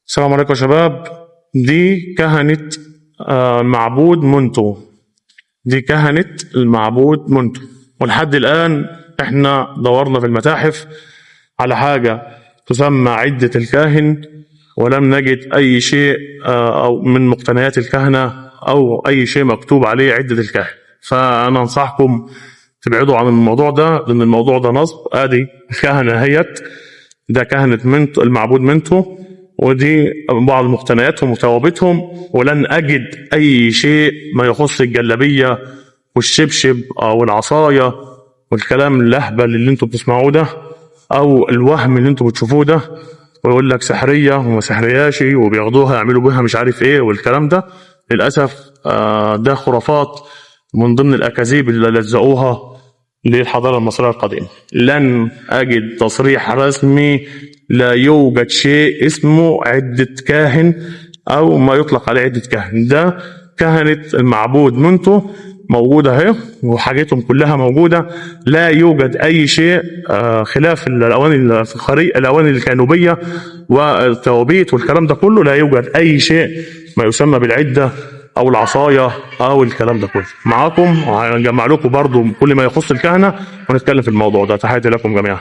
السلام عليكم يا شباب. دي كهنة المعبود منتو. دي كهنة المعبود منتو، ولحد الآن احنا دورنا في المتاحف على حاجة تسمى عدة الكاهن، ولم نجد أي شيء أو من مقتنيات الكهنة أو أي شيء مكتوب عليه عدة الكاهن. فأنا أنصحكم تبعدوا عن الموضوع ده، لأن الموضوع ده نصب. آدي الكهنة هيت، ده كهنة منتو المعبود منتو، ودي بعض مقتنياتهم وثوابتهم، ولن أجد أي شيء ما يخص الجلابية والشبشب أو العصاية والكلام الأهبل اللي انتوا بتسمعوه ده، أو الوهم اللي انتوا بتشوفوه ده، ويقول لك سحرية وما سحرياشي وبياخدوها يعملوا بها مش عارف ايه والكلام ده. للأسف ده خرافات من ضمن الأكاذيب اللي لزقوها للحضارة المصرية القديمة. لن أجد تصريح رسمي، لا يوجد شيء اسمه عدة كاهن أو ما يطلق عليه عدة كاهن. ده كهنة المعبود منتو موجودة اهي، وحاجتهم كلها موجودة. لا يوجد أي شيء خلاف الأواني الفخارية، الأواني الكانوبية والتوابيت والكلام ده كله. لا يوجد أي شيء ما يسمى بالعدة أو العصاية أو الكلام ده كله. معاكم هنجمع لكم برضو كل ما يخص الكهنة ونتكلم في الموضوع ده. تحياتي لكم جميعا.